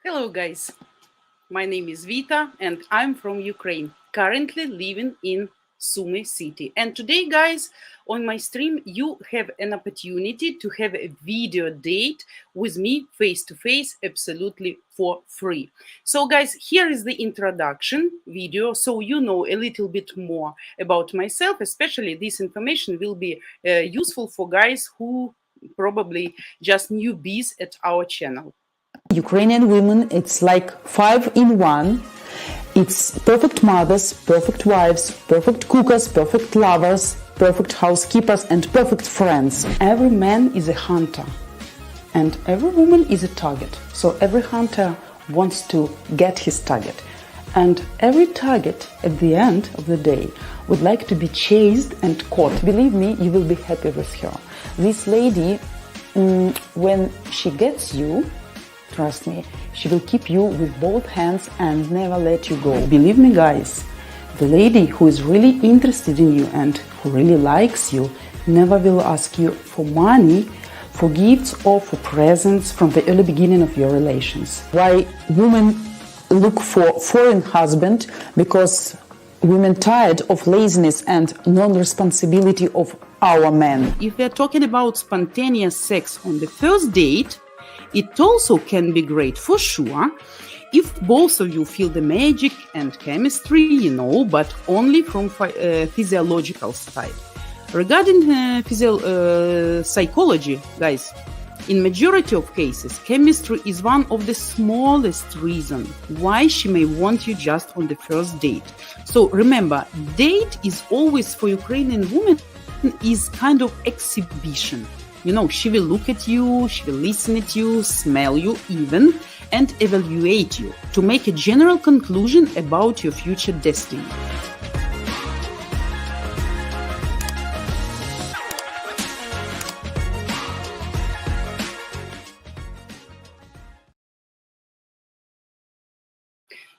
Hello guys, my name is Vita and I'm from Ukraine, currently living in Sumy city. And today guys, on my stream you have an opportunity to have a video date with me face to face absolutely for free. So guys, here is the introduction video so you know a little bit more about myself. Especially this information will be useful for guys who probably just newbies at our channel. Ukrainian women, it's like 5 in 1. It's perfect mothers, perfect wives, perfect cookers, perfect lovers, perfect housekeepers, and perfect friends. Every man is a hunter, and every woman is a target. So every hunter wants to get his target. And every target at the end of the day would like to be chased and caught. Believe me, you will be happy with her. This lady, when she gets you, trust me, she will keep you with both hands and never let you go. Believe me, guys, the lady who is really interested in you and who really likes you never will ask you for money, for gifts or for presents from the early beginning of your relations. Why women look for foreign husband? Because women tired of laziness and non-responsibility of our men. If we are talking about spontaneous sex on the first date, it also can be great for sure if both of you feel the magic and chemistry, but only from physiological side. Regarding psychology, guys, in majority of cases, chemistry is one of the smallest reasons why she may want you just on the first date. So remember, date is always for Ukrainian women is kind of exhibition. She will look at you, she will listen at you, smell you even, and evaluate you to make a general conclusion about your future destiny.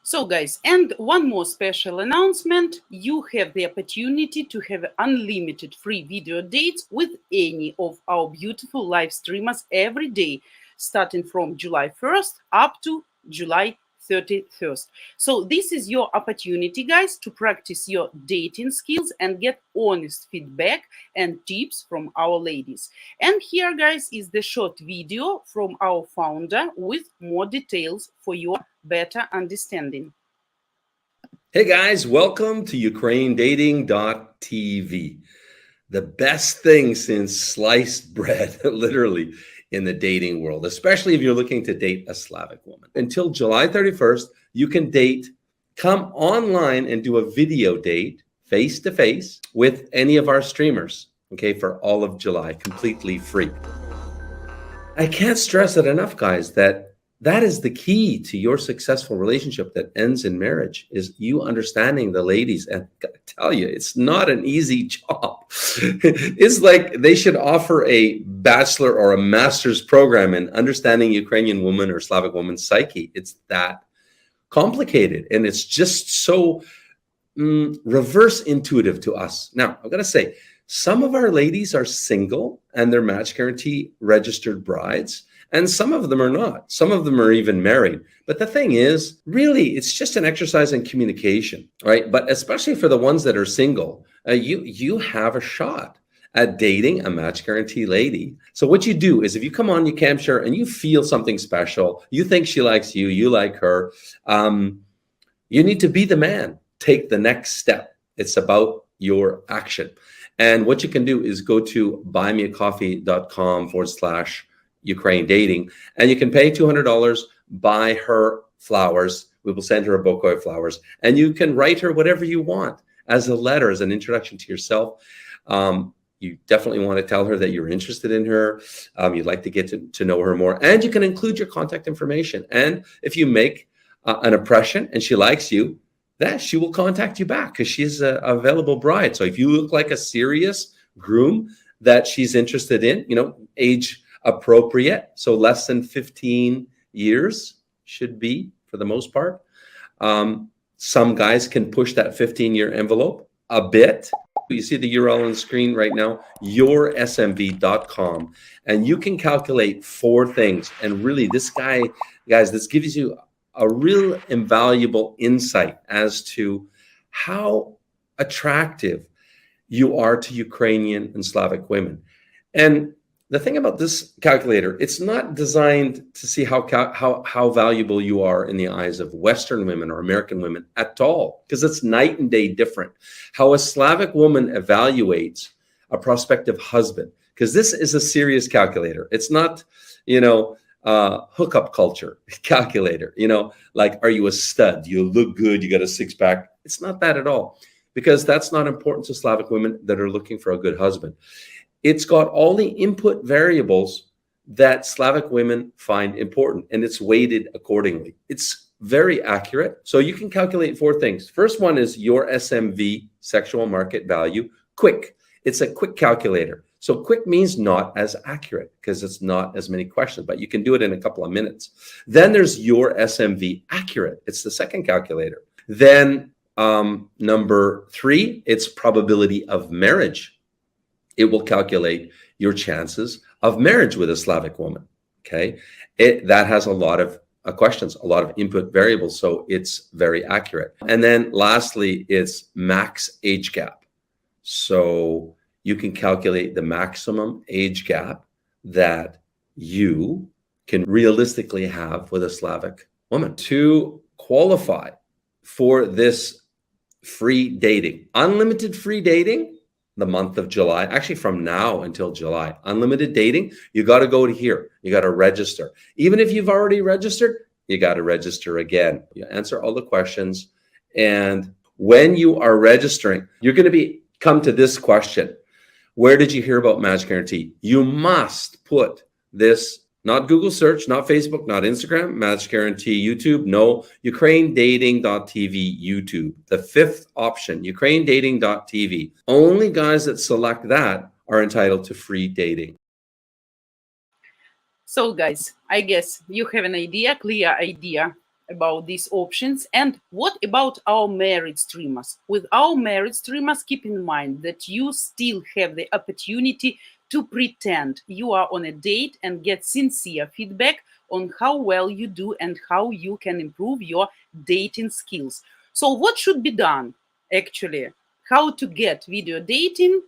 So guys, and one more special announcement. You have the opportunity to have unlimited free video dates with any of our beautiful live streamers every day, starting from July 1st up to July 31st. So this is your opportunity, guys, to practice your dating skills and get honest feedback and tips from our ladies. And here, guys, is the short video from our founder with more details for your better understanding. Hey guys, welcome to UkraineDating.tv. The best thing since sliced bread, literally, in the dating world, especially if you're looking to date a Slavic woman. Until July 31st, you can come online and do a video date face-to-face with any of our streamers, okay, for all of July, completely free. I can't stress it enough, guys, that is the key to your successful relationship that ends in marriage, is you understanding the ladies. And I gotta tell you, it's not an easy job. It's like they should offer a bachelor or a master's program in understanding Ukrainian woman or Slavic woman's psyche. It's that complicated. And it's just so reverse intuitive to us. Now, I've got to say, some of our ladies are single and they're match guarantee registered brides. And some of them are not. Some of them are even married. But the thing is, really, it's just an exercise in communication, right? But especially for the ones that are single, you have a shot at dating a match guarantee lady. So what you do is if you come on, you capture and you feel something special, you think she likes you, you like her, you need to be the man. Take the next step. It's about your action. And what you can do is go to buymeacoffee.com/Ukraine dating, and you can pay $200, buy her flowers. We will send her a bouquet of flowers, and you can write her whatever you want as a letter, as an introduction to yourself. You definitely want to tell her that you're interested in her. You'd like to get to know her more, and you can include your contact information. And if you make an impression and she likes you, that she will contact you back because she's an available bride. So if you look like a serious groom that she's interested in, age appropriate, so less than 15 years should be for the most part. Some guys can push that 15-year envelope a bit, You see the URL on the screen right now, yoursmv.com, and you can calculate 4 things. And really, this guys, this gives you a real invaluable insight as to how attractive you are to Ukrainian and Slavic women. And the thing about this calculator, it's not designed to see how valuable you are in the eyes of Western women or American women at all, because it's night and day different. How a Slavic woman evaluates a prospective husband, because this is a serious calculator. It's not, hookup culture calculator, like, are you a stud? You look good, you got a 6-pack. It's not that at all, because that's not important to Slavic women that are looking for a good husband. It's got all the input variables that Slavic women find important, and it's weighted accordingly. It's very accurate. So you can calculate 4 things. First one is your SMV, sexual market value, quick. It's a quick calculator. So quick means not as accurate because it's not as many questions, but you can do it in a couple of minutes. Then there's your SMV accurate. It's the second calculator. Then number 3, it's probability of marriage. It will calculate your chances of marriage with a Slavic woman, okay? That has a lot of questions, a lot of input variables, so it's very accurate. And then lastly, it's max age gap. So you can calculate the maximum age gap that you can realistically have with a Slavic woman. To qualify for this free dating, unlimited free dating, the month of July, actually from now until July, unlimited dating, you got to go to here. You got to register. Even if you've already registered, you got to register again. You answer all the questions. And when you are registering, you're going to come to this question. Where did you hear about Match Guarantee? You must put this, not Google search, not Facebook, not Instagram, Match Guarantee, YouTube, no, UkraineDating.tv, YouTube. The 5th option, UkraineDating.tv. Only guys that select that are entitled to free dating. So guys, I guess you have an idea, clear idea about these options. And what about our married streamers? With our married streamers, keep in mind that you still have the opportunity to pretend you are on a date and get sincere feedback on how well you do and how you can improve your dating skills. So what should be done actually? How to get video dating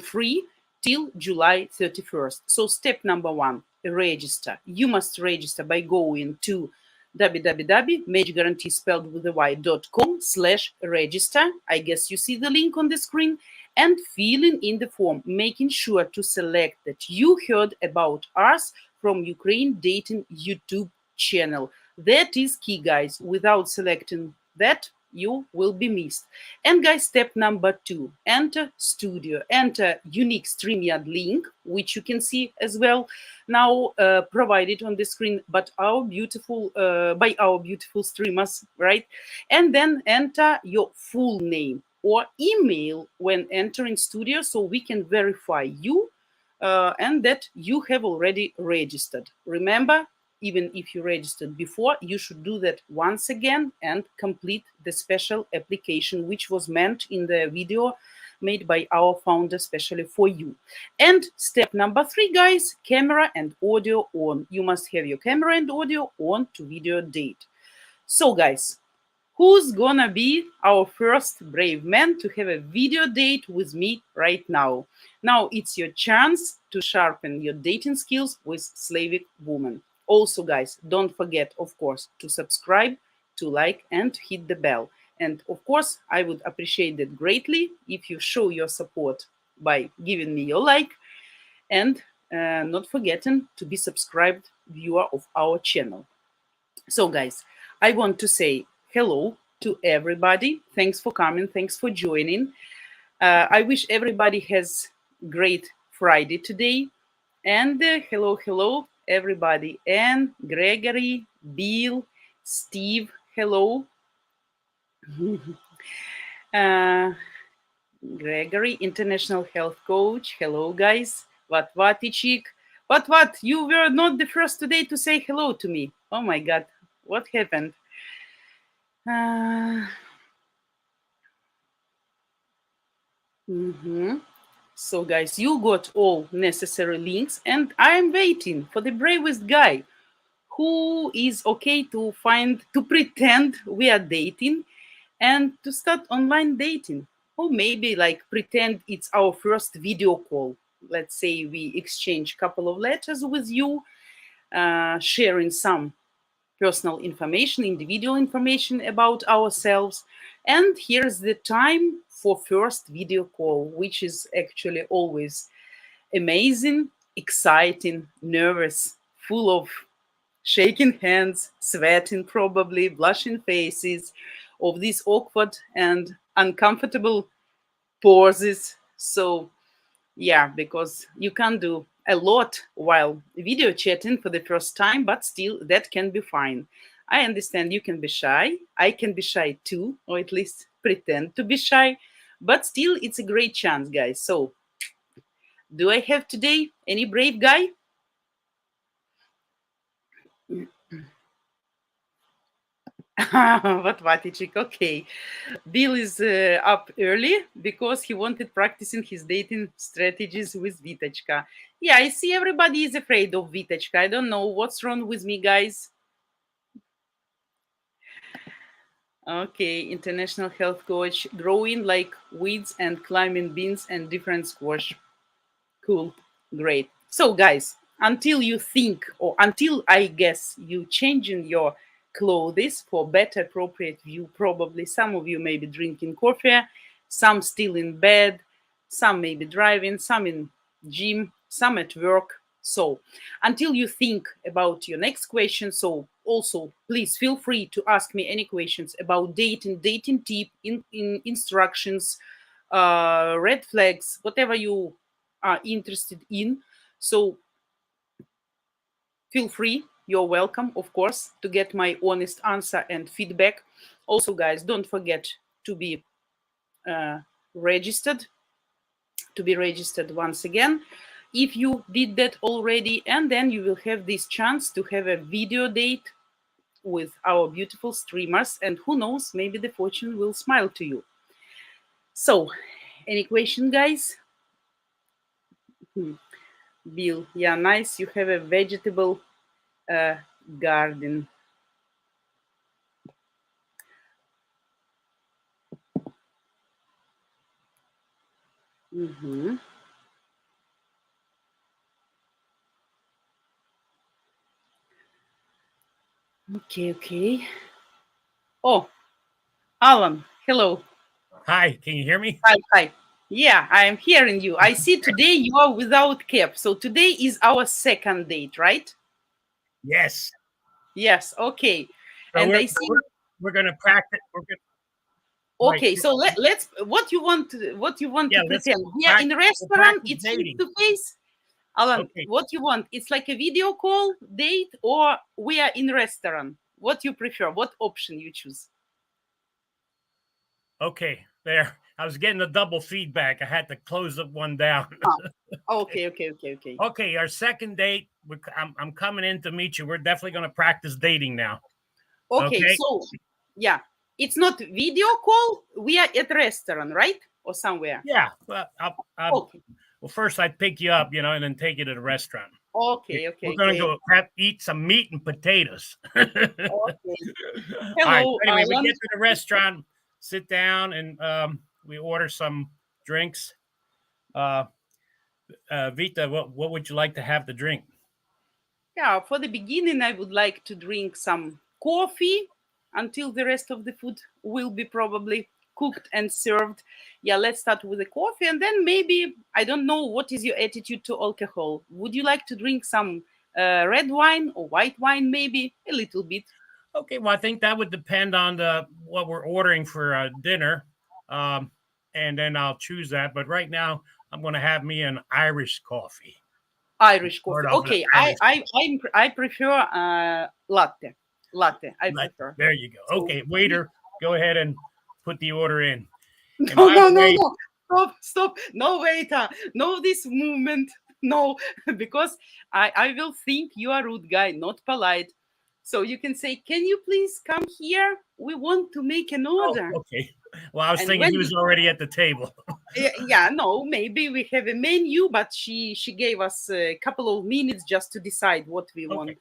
free till July 31st. So step number 1, register. You must register by going to www.matchguarantee spelled with a y.com/register. I guess you see the link on the screen, and filling in the form, making sure to select that you heard about us from Ukraine Dating YouTube channel. That is key, guys. Without selecting that, you will be missed. And guys, step number 2, enter studio, enter unique StreamYard link, which you can see as well now provided on the screen, but our beautiful by our beautiful streamers, right? And then enter your full name or email when entering studio, so we can verify you and that you have already registered. Remember, even if you registered before, you should do that once again and complete the special application, which was meant in the video made by our founder especially for you. And step number 3, guys, camera and audio on. You must have your camera and audio on to video date. So guys, who's gonna be our first brave man to have a video date with me right now? Now it's your chance to sharpen your dating skills with Slavic woman. Also, guys, don't forget, of course, to subscribe, to like, and to hit the bell. And of course, I would appreciate it greatly if you show your support by giving me your like and not forgetting to be subscribed viewer of our channel. So, guys, I want to say hello to everybody. Thanks for coming. Thanks for joining. I wish everybody has great Friday today. And hello, everybody. And Gregory, Bill, Steve, hello. Gregory, international health coach. Hello, guys. Vatatichik. What? You were not the first today to say hello to me. Oh my God. What happened? Mhm. So, guys, you got all necessary links, and I am waiting for the bravest guy who is okay to pretend we are dating and to start online dating. Or maybe like pretend it's our first video call. Let's say we exchange a couple of letters with you, sharing some personal information, individual information about ourselves. And here's the time for first video call, which is actually always amazing, exciting, nervous, full of shaking hands, sweating probably, blushing faces, of these awkward and uncomfortable pauses. So yeah, because you can do a lot while video chatting for the first time, but still that can be fine. I understand you can be shy. I can be shy too, or at least pretend to be shy, but still it's a great chance, guys. So, do I have today any brave guy? What Vatichik? Okay. Bill is up early because he wanted practicing his dating strategies with Vitachka. Yeah, I see everybody is afraid of Vitachka. I don't know what's wrong with me, guys. Okay, international health coach, growing like weeds and climbing beans and different squash. Cool. Great. So, guys, until you think, or until I guess you changing your clothes for better appropriate view, probably some of you may be drinking coffee, some still in bed, some may be driving, some in gym, some at work. So, until you think about your next question, so also please feel free to ask me any questions about dating tip, in instructions, red flags, whatever you are interested in. So feel free. You're welcome, of course, to get my honest answer and feedback. Also, guys, don't forget to be uh, registered, once again if you did that already, and then you will have this chance to have a video date with our beautiful streamers, and who knows, maybe the fortune will smile to you. So, any question, guys? Bill, yeah, nice. You have a vegetable uh, garden. Mhm. Okay, okay. Oh, Alan, hello. Hi, can you hear me? Hi, hi. Yeah, I am hearing you. I see today you are without cap. So today is our second date, right? Yes. Yes, okay. So And we're I see. we're, we're gonna practice. We're gonna right. Okay, so let's. What you want? What you want to Yeah, let's pretend? We are in practice. a We'll restaurant. practice It's face dating. to face. Alan, Okay. what you want? It's like a video call date, or we are in restaurant. What you prefer? What option you choose? Okay. There. I was getting a double feedback. I had to close up one down. Okay, okay, okay, okay. Okay. Our second date. I'm coming in to meet you. We're definitely gonna practice dating now. Okay, Okay. so yeah, it's not video call. We are at restaurant, right? Or somewhere. Yeah. Okay, Well, first I'd pick you up, and then take you to the restaurant. okay, We're okay, gonna great. go eat some meat and potatoes. Okay. All right. Hello, Anyway, we Alan. get to the restaurant, sit down, and we order some drinks. Uh, Vita, what would you like to have to drink? Yeah, for the beginning, I would like to drink some coffee until the rest of the food will be probably cooked and served. Yeah, let's start with the coffee, and then maybe, I don't know, what is your attitude to alcohol? Would you like to drink some red wine or white wine, maybe a little bit? Okay, well, I think that would depend on what we're ordering for dinner, um, and then I'll choose that. But right now, I'm going to have me an Irish coffee. Irish Start coffee. off with an Okay, Irish I prefer latte. Latte, I coffee. prefer. There you go. So Okay, waiter, go ahead and put the order in. And no, by no, the no, way, no. Stop, stop. No, waiter. No, this movement. No, because I will think you are rude guy, not polite. So you can say, can you please come here? We want to make an oh, order. okay. Well, I was And thinking when he was already at the table. yeah, no, maybe we have a menu, but she gave us a couple of minutes just to decide what we Okay. want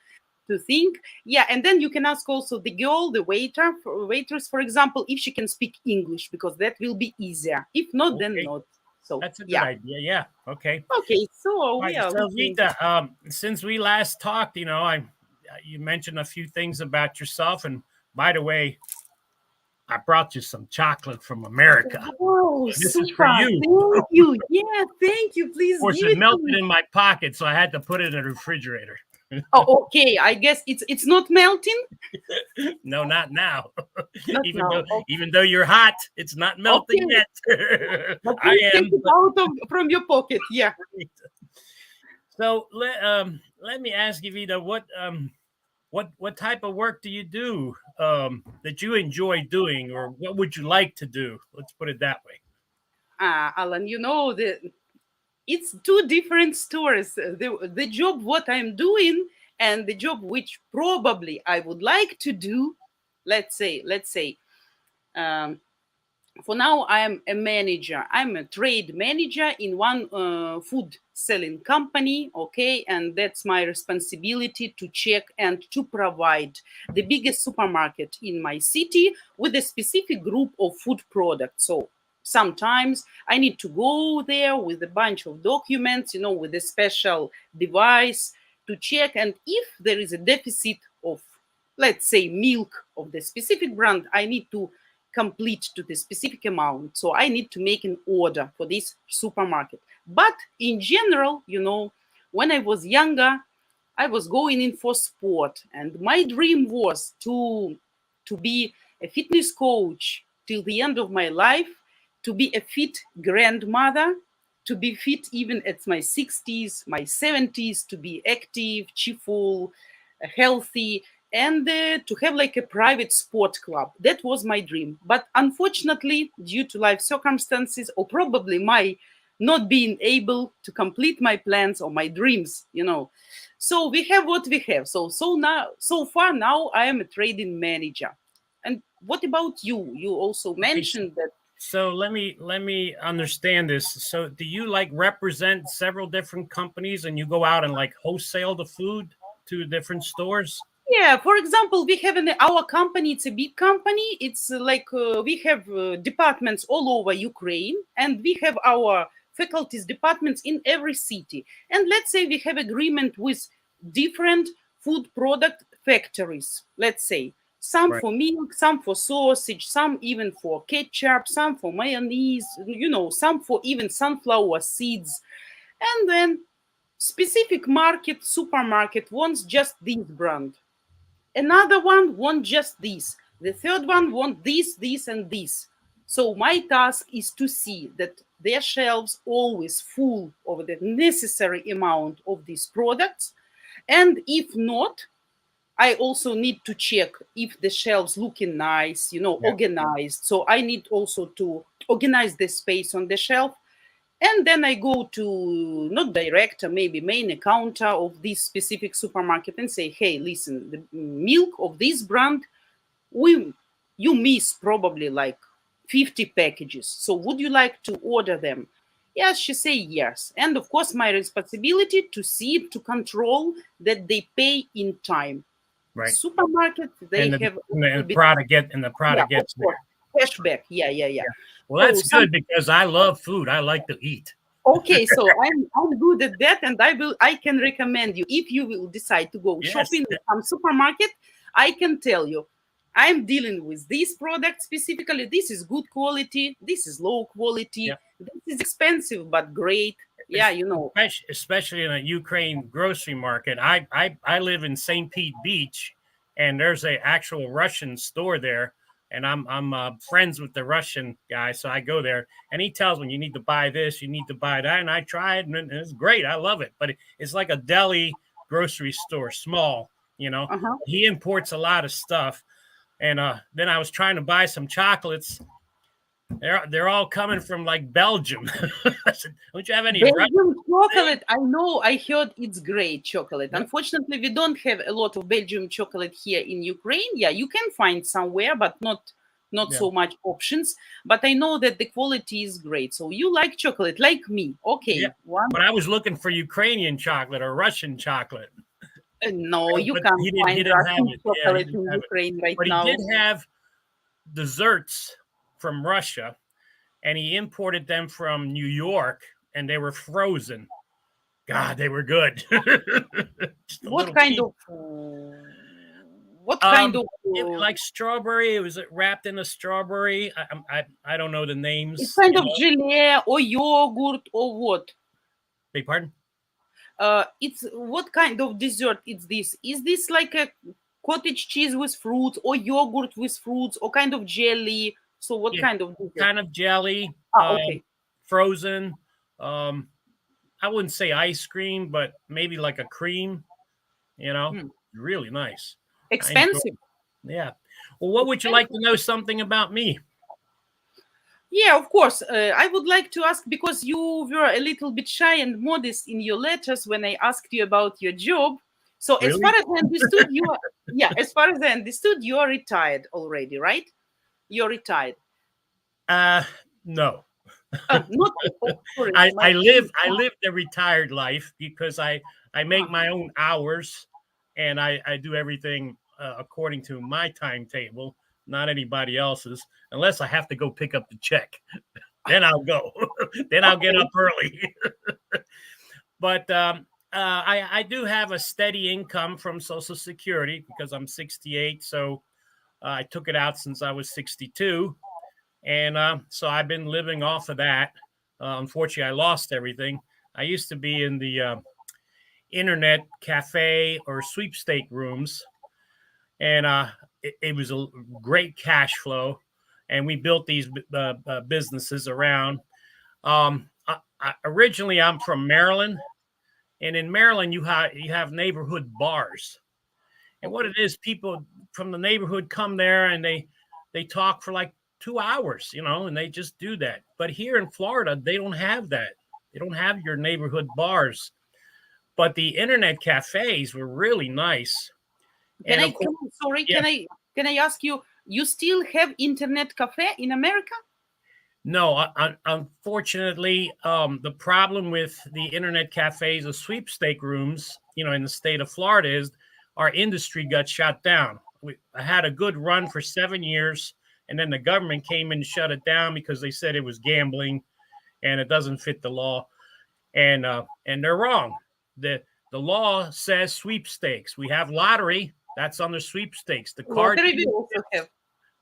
to think. Yeah, and then you can ask also the girl, the waitress, for example, if she can speak English, because that will be easier. If not, then Okay. not. So That's a good yeah. idea. Yeah. Okay. Okay, so All we right. are So looking. Vita, since we last talked, you mentioned a few things about yourself, and by the way, I brought you some chocolate from America. Oh, This is for super. you. Thank you. Yeah, thank you. Please Of course, give it it to melted me. in my pocket, so I had to put it in the refrigerator. Oh, okay. I guess it's not melting. No, not now. Not even now. though even though you're hot, it's not melting Okay. yet. But I please take am. it out of from your pocket. Yeah. So let me ask you, Vita, what type of work do you do that you enjoy doing, or what would you like to do? Let's put it that way. Alan, it's two different stories. The job what I'm doing and the job which probably I would like to do. Let's say. Um, for now, I am a manager. I'm a trade manager in one food selling company. Okay, and that's my responsibility to check and to provide the biggest supermarket in my city with a specific group of food products. So sometimes I need to go there with a bunch of documents, with a special device to check. And if there is a deficit of, let's say, milk of the specific brand, I need to complete to the specific amount. So I need to make an order for this supermarket. But in general, when I was younger, I was going in for sport, and my dream was to be a fitness coach till the end of my life, to be a fit grandmother, to be fit even at my 60s, my 70s, to be active, cheerful, healthy, and to have like a private sport club. That was my dream. But unfortunately, due to life circumstances, or probably my not being able to complete my plans or my dreams, so we have what we have. So far now I am a trading manager. And what about you? You also mentioned that. So let me understand this. So do you like represent several different companies and you go out and like wholesale the food to different stores? Yeah, for example, we have in our company, it's a big company. It's like we have departments all over Ukraine, and we have our faculties departments in every city. And let's say we have agreement with different food product factories, let's say. Some Right. for milk, some for sausage, some even for ketchup, some for mayonnaise, some for even sunflower seeds. And then specific market, supermarket wants just this brand. Another one wants just this. The third one wants this, and this. So my task is to see that their shelves always full of the necessary amount of these products. And if not, I also need to check if the shelves looking nice, Yeah. organized. So I need also to organize the space on the shelf. And then I go to not director, maybe main accountant of this specific supermarket and say, hey, listen, the milk of this brand, you miss probably like 50 packages. So would you like to order them? Yes, she say yes. And of course, my responsibility to see, to control that they pay in time. Right. Supermarket, they And the, have a and little the bit, product yeah, gets of there. course, cashback. Yeah. Well, So that's good because I love food. I like to eat. okay, so I'm good at that, and I can recommend you if you will decide to go Yes. shopping in some supermarket. I can tell you, I'm dealing with this product specifically. This is good quality. This is low quality. Yeah. This is expensive but great. Yeah, Especially in a Ukraine grocery market. I live in St. Pete Beach, and there's a actual Russian store there, and I'm friends with the Russian guy, so I go there, and he tells me you need to buy this, you need to buy that, and I try it, and it's great. I love it, but it's like a deli grocery store, small. uh-huh. He imports a lot of stuff, and then I was trying to buy some chocolates. They're all coming from like Belgium. I said, don't you have any Belgium chocolate. I know. I heard it's great chocolate. Yep. Unfortunately, we don't have a lot of Belgium chocolate here in Ukraine. Yeah, you can find somewhere, but not not Yeah. so much options, but I know that the quality is great. So you like chocolate, like me. Okay. Yeah. But I was looking for Ukrainian chocolate or Russian chocolate. No, you But can't he find didn't have Russian it. Yeah, he chocolate didn't in have it. Ukraine right But he now. did have desserts from Russia, and he imported them from New York, and they were frozen. God, they were good. Just a What little kind piece. of what kind of Like strawberry. It was wrapped in a strawberry. I don't know the it's names. kind of gelée or yogurt or what? Beg pardon? It's what kind of dessert is this? Is this like a cottage cheese with fruits or yogurt with fruits or kind of jelly? So what Yeah, kind of dessert? kind of jelly, Okay. frozen. I wouldn't say ice cream, but maybe like a cream. Really nice. I enjoy Expensive. it. Yeah. Well, what would you like to know something about me? Yeah, of course. I would like to ask because you were a little bit shy and modest in your letters when I asked you about your job. So as Really? far as I understood, as far as I understood, you are retired already, right? You're retired. No. Not. Sorry, I live the retired life because I make my own hours and I do everything according to my timetable, not anybody else's, unless I have to go pick up the check. Then I'll go. Then I'll get up early. But I do have a steady income from Social Security because I'm 68. So I took it out since I was 62. And so I've been living off of that. Unfortunately, I lost everything. I used to be in the internet cafe or sweepstake rooms, and it was a great cash flow. And we built these businesses around. Originally, I'm from Maryland, and in Maryland, you have neighborhood bars. And what it is, people from the neighborhood come there and they talk for like 2 hours, and they just do that. But here in Florida, they don't have that. They don't have your neighborhood bars. But the internet cafes were really nice. Can And I? of course, Sorry, yeah, can I ask you? You still have internet cafe in America? no, unfortunately, the problem with the internet cafes, the sweepstake rooms, in the state of Florida is our industry got shut down. I had a good run for 7 years, and then the government came in and shut it down because they said it was gambling, and it doesn't fit the law, and they're wrong. The law says sweepstakes. We have lottery that's under sweepstakes. The card. Lottery we also have.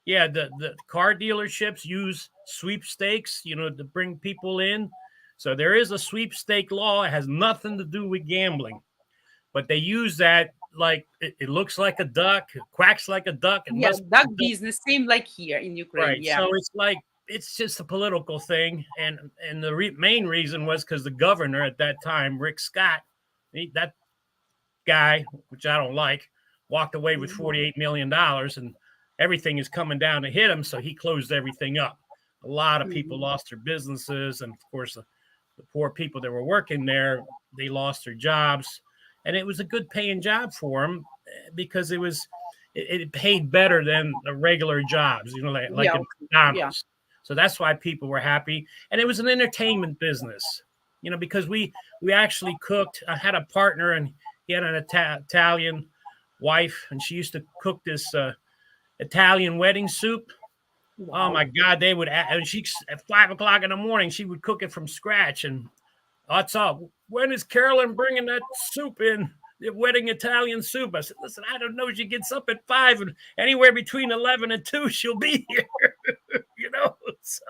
Yeah, the car dealerships use sweepstakes, to bring people in. So there is a sweepstake law. It has nothing to do with gambling, but they use that like it looks like a duck, it quacks like a duck. It Yeah, must duck be business, same like here in Ukraine. right. Yeah. So it's just a political thing, and the main reason was because the governor at that time, Rick Scott, that guy, which I don't like, walked away with $48 million, and everything is coming down to hit him. So he closed everything up. A lot of people lost their businesses. And of course, the poor people that were working there, they lost their jobs. And it was a good paying job for them because it paid better than the regular jobs, like Yeah. in McDonald's. So that's why people were happy. And it was an entertainment business, because we actually cooked. I had a partner, and he had an Italian wife, and she used to cook this Italian wedding soup. Wow. Oh my God, they would. And she at 5:00 in the morning, she would cook it from scratch. And what's up? When is Carolyn bringing that soup in? The wedding Italian soup. I said, listen, I don't know. She gets up at 5, and anywhere between 11 and 2, she'll be here. So,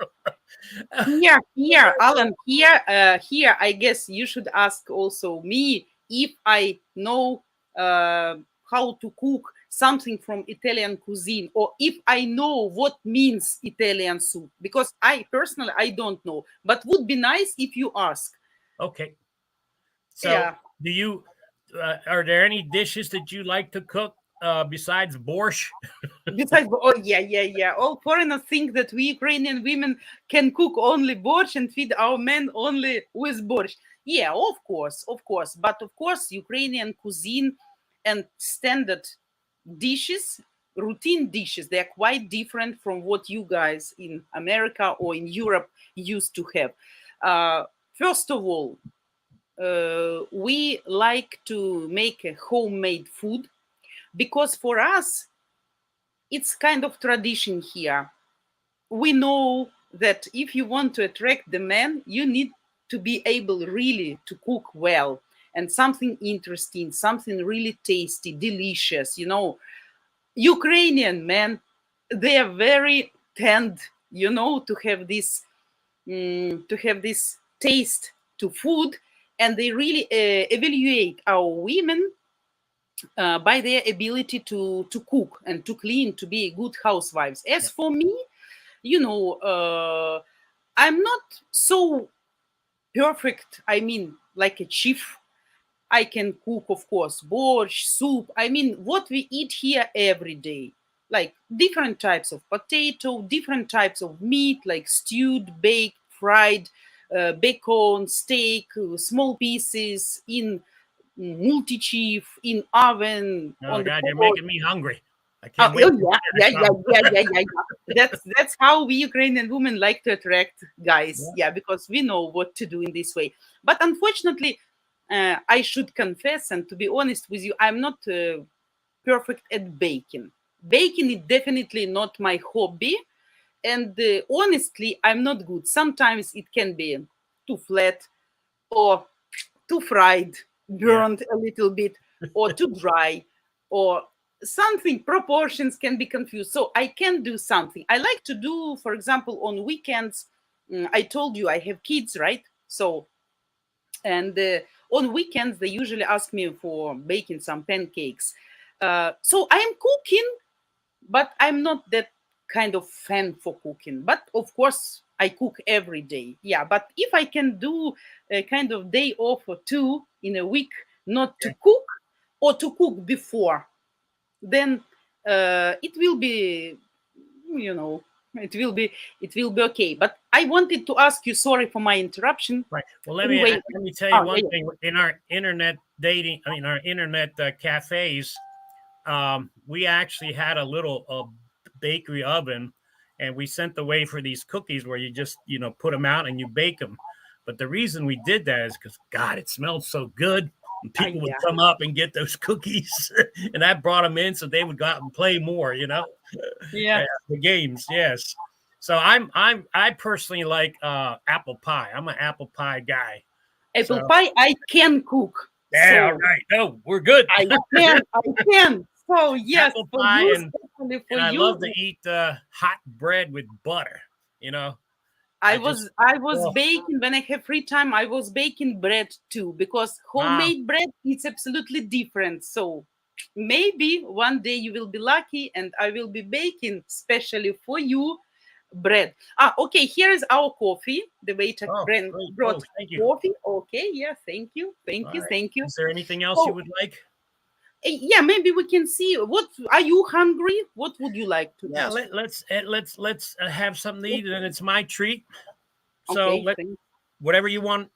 Here, Alan. Here. I guess you should ask also me if I know how to cook something from Italian cuisine, or if I know what means Italian soup, because I personally I don't know, but would be nice if you ask. Okay. So, Yeah. do you? Are there any dishes that you like to cook besides borscht? Besides, yeah. All foreigners think that we Ukrainian women can cook only borscht and feed our men only with borscht. Yeah, of course. But of course, Ukrainian cuisine and standard dishes routine dishes. They are quite different from what you guys in America or in Europe used to have. First of all, we like to make a homemade food because for us it's kind of tradition here. We know that if you want to attract the man, you need to be able really to cook well and something interesting, something really tasty, delicious. You know, Ukrainian men, they are very tend, you know, to have this taste to food, and they really evaluate our women by their ability to cook and to clean, to be good housewives. As for me, you know, I'm not so perfect. I mean, like a chef. I can cook, of course, borscht, soup. I mean, what we eat here every day, like different types of potato, different types of meat, like stewed, baked, fried, bacon, steak, small pieces in multi-chief, in oven, Oh on the God, you're pot. making me hungry. I Oh, can't wait for yeah, dinner yeah, to yeah, come. yeah, yeah, yeah, yeah. That's how we Ukrainian women like to attract guys. Yeah. Yeah, because we know what to do in this way. But unfortunately, I should confess and to be honest with you, I'm not perfect at baking. Baking is definitely not my hobby, and honestly, I'm not good. Sometimes it can be too flat or too fried, Yeah. burned a little bit, or too dry, or something. Proportions can be confused. So I can do something. I like to do, for example, on weekends. I told you I have kids, right? So, and on weekends, they usually ask me for baking some pancakes. So I am cooking, but I'm not that kind of fan for cooking. But of course, I cook every day. Yeah, but if I can do a kind of day off or two in a week, not to Okay. cook or to cook before, then it will be, you know, it will be okay. But I wanted to ask you. Sorry for my interruption. Right. Well, Anyway, let me tell you oh yeah, one yeah. thing. In our internet dating, I mean, our internet cafes, we actually had a little bakery oven, and we sent away for these cookies where you just put them out and you bake them. But the reason we did that is because God, it smelled so good. And people would Yeah. come up and get those cookies, and that brought them in, so they would go out and play more. Yeah. The games. Yes. So I personally like apple pie. I'm an apple pie guy. Apple So pie, I can cook. yeah, all So right. No, we're good. I can. So yes, Apple for pie, you, and especially for and I love you, to eat hot bread with butter. You know, I I just was I was oh baking when I have free time. I was baking bread too because wow. homemade bread is absolutely different. So maybe one day you will be lucky and I will be baking specially for you bread. Okay. Here is our coffee. The waiter Oh great. Oh, brought thank you. coffee. Okay. Yeah. Thank you. All Thank you. right. Thank you. Is there anything else you So would like? yeah, maybe we can see. What are you hungry? What would you like to Yeah, eat? let's have something to eat, and it's my treat. So Okay. let whatever you want.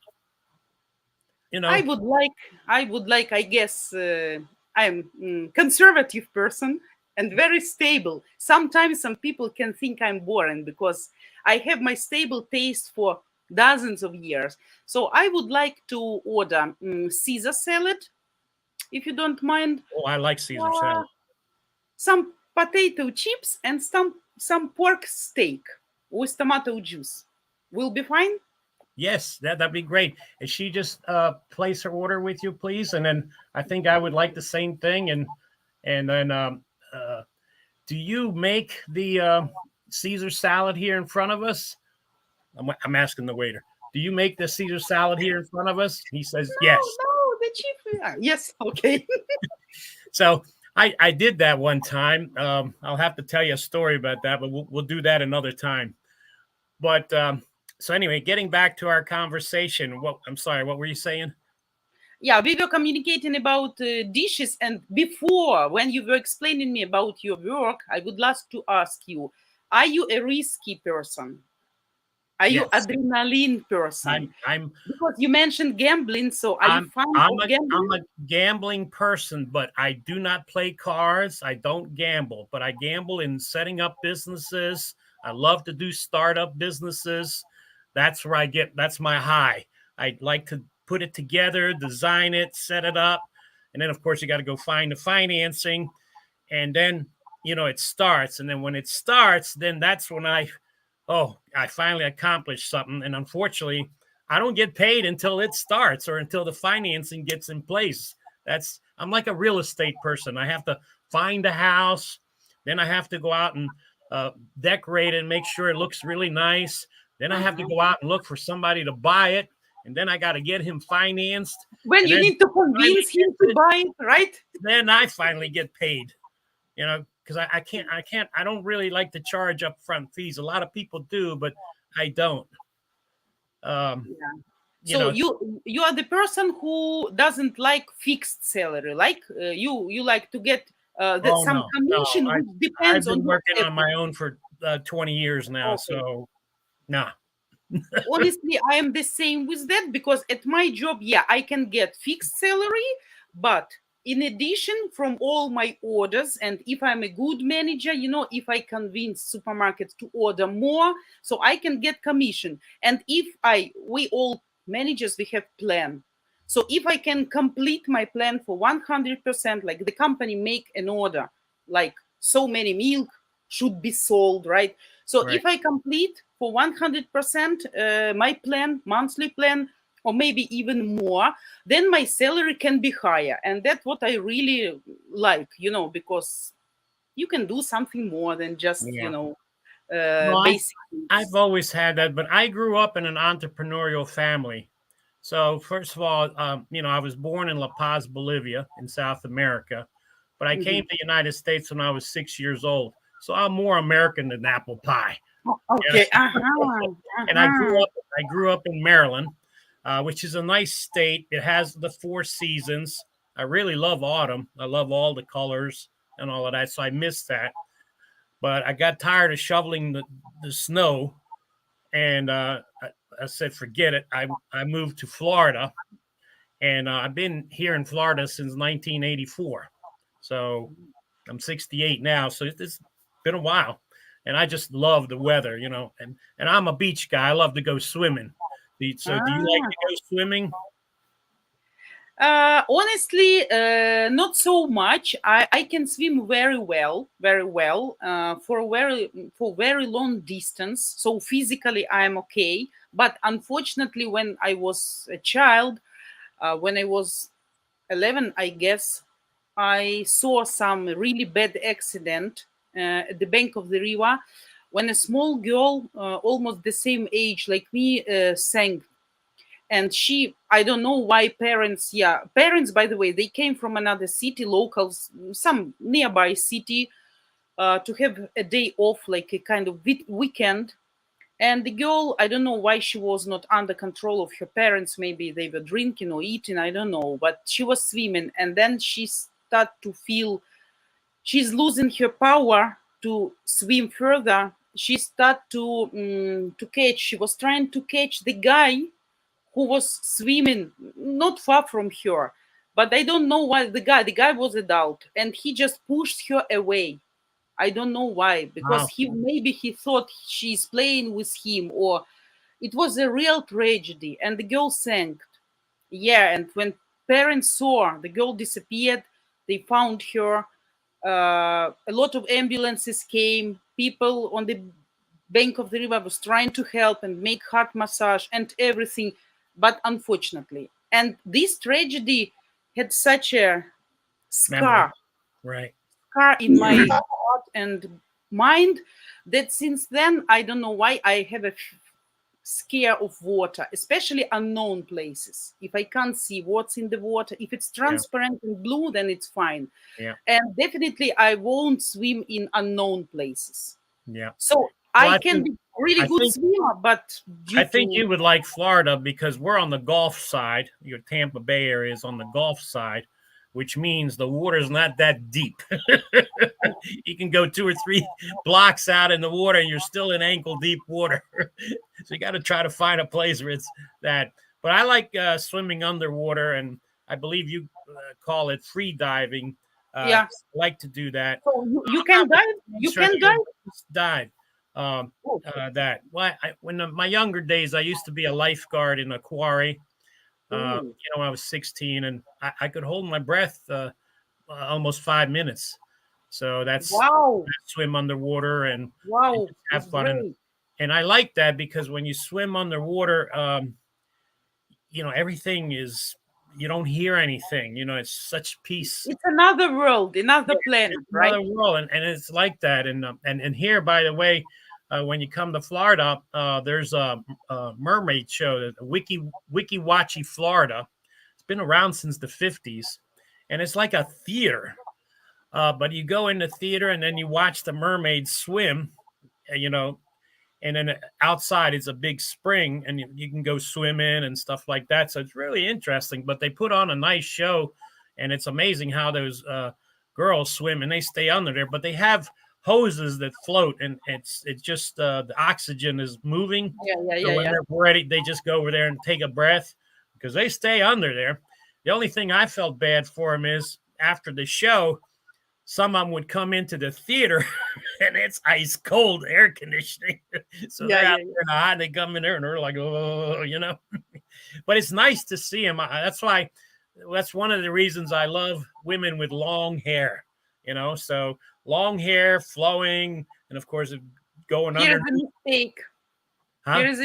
You I know. would like, I guess, I'm conservative person and very stable. Sometimes some people can think I'm boring because I have my stable taste for dozens of years. So I would like to order Caesar salad, if you don't mind, Oh, I like Caesar uh, salad. some potato chips, and some pork steak with tomato juice. Will be fine. Yes, that'd be great. If she just place her order with you, please, and then I think I would like the same thing. And then uh, do you make the Caesar salad here in front of us? I'm asking the waiter. Do you make the Caesar salad here in front of us? He says yes. No, the chief. Yes, okay. So I did that one time. I'll have to tell you a story about that, but we'll do that another time. But so anyway, getting back to our conversation. I'm sorry. What were you saying? Yeah, we were communicating about dishes, and before, when you were explaining me about your work, I would like to ask you: are you a risky person? Are you Yes, adrenaline person? I'm Because you mentioned gambling, so are you I'm fond I'm of a I'm gambling? a gambling person, but I do not play cards. I don't gamble, but I gamble in setting up businesses. I love to do startup businesses. That's where that's my high. I like to put it together, design it, set it up, and then of course you got to go find the financing, and then it starts. And then when it starts, then that's when I finally accomplished something. And unfortunately, I don't get paid until it starts or until the financing gets in place. I'm like a real estate person. I have to find a house, then I have to go out and decorate it and make sure it looks really nice. Then I have to Uh-huh. go out and look for somebody to buy it, and then I got to get him financed. When And you then need to finally convince him gets to it, buy it, right? then I finally get paid. Because I don't really like to charge upfront fees. A lot of people do, but I don't. Um, Yeah. you So know, you are the person who doesn't like fixed salary, like you like to get oh some no, commission which I've depends on been your working on effort. my own for 20 years now, Okay. so no. Honestly, I am the same with that because at my job, yeah, I can get fixed salary, but in addition, from all my orders, and if I'm a good manager, if I convince supermarkets to order more, so I can get commission. And if we all managers, we have plan. So if I can complete my plan for 100%, like the company make an order, like so many milk should be sold, right? So Right. if I complete for 100% my plan, monthly plan, or maybe even more, then my salary can be higher. And that's what I really like, because you can do something more than just, Yeah. No, basic I've things. always had that, but I grew up in an entrepreneurial family. So first of all, I was born in La Paz, Bolivia, in South America, but I came Mhm. to the United States when I was 6 years old. So I'm more American than apple pie. Okay. Uh-huh. And Uh-huh. I grew up in Maryland, which is a nice state. It has the four seasons. I really love autumn. I love all the colors and all of that. So I missed that. But I got tired of shoveling the snow, and I said, forget it. I moved to Florida, and I've been here in Florida since 1984. So I'm 68 now. So it's been a while. And I just love the weather, and I'm a beach guy. I love to go swimming. So do you like Ah. to go swimming? Honestly, not so much. I can swim very well, for very long distance. So physically, I'm okay. But unfortunately, when I was a child, when I was 11, I guess, I saw some really bad accident at the bank of the river when a small girl, almost the same age like me, sank. And I don't know why parents, yeah, parents, by the way, they came from another city, locals, some nearby city, to have a day off, like a kind of weekend. And the girl, I don't know why she was not under control of her parents. Maybe they were drinking or eating, I don't know. But she was swimming, and then she started to feel she's losing her power to swim further. She started to catch. She was trying to catch the guy who was swimming not far from her. But I don't know why the guy was adult, and he just pushed her away. I don't know why, because Wow. he thought she's playing with him, or it was a real tragedy, and the girl sank. Yeah, and when parents saw the girl disappeared, they found her. A lot of ambulances came. People on the bank of the river was trying to help and make heart massage and everything, but unfortunately, and this tragedy had such a Memory. scar Right. in my heart and mind that since then I don't know why I have a scare of water, especially unknown places. If I can't see what's in the water, if it's Yeah. transparent and blue, then it's fine. Yeah. And definitely I won't swim in unknown places. Yeah. So Well, I can be really I good think swimmer, but I due think to you would like Florida because we're on the Gulf side. Your Tampa Bay area is on the Gulf side, which means the water's not that deep. You can go 2 or 3 blocks out in the water and you're still in ankle deep water. So you got to try to find a place where it's that. But I like swimming underwater, and I believe you call it free diving. Yeah. I like to do that. So you can dive. You can dive. Dive. That. Well, my younger days, I used to be a lifeguard in a quarry. When I was 16, and I could hold my breath almost 5 minutes. So that's wow. Swim underwater and Wow, have fun. And I like that because when you swim underwater, everything is, you don't hear anything. It's such peace. It's another world, another planet, right? Another world, and it's like that. And here, by the way, when you come to Florida, there's a mermaid show, Wiki Watchy Florida. It's been around since the 50s, and it's like a theater. But you go in the theater and then you watch the mermaids swim, and then outside is a big spring and you can go swim in and stuff like that. So it's really interesting, but they put on a nice show, and it's amazing how those girls swim and they stay under there, but they have hoses that float, and it's just the oxygen is moving. So when they're ready, they just go over there and take a breath because they stay under there. The only thing I felt bad for them is after the show, some of them would come into the theater and it's ice cold air conditioning. So they're out there in the hot, and they come in there and they're like, oh, But it's nice to see them. That's one of the reasons I love women with long hair, so long hair flowing. And of course, going under. Here's a mistake. Huh? Here is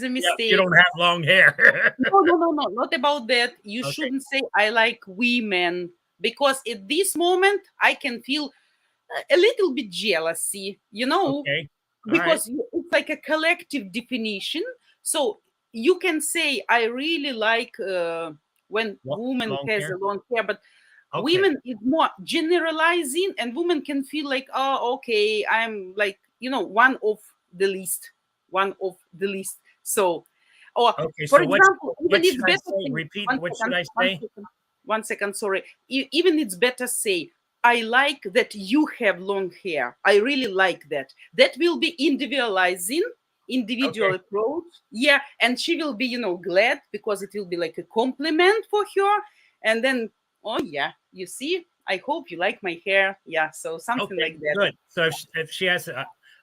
a mistake. You don't have long hair. No, not about that. You shouldn't say I like women, because at this moment I can feel a little bit jealousy, because it's like a collective definition. So you can say I really like when woman has a long hair, but women is more generalizing, and women can feel like, oh, okay, I'm like, one of the least. So, for example, even it's better. Repeat. What should I say? 1 second, sorry. Even it's better say, I like that you have long hair. I really like that. That will be individual approach. Yeah, and she will be, glad, because it will be like a compliment for her. And then, oh yeah, you see, I hope you like my hair. Yeah, so something like that. Good. So if she has,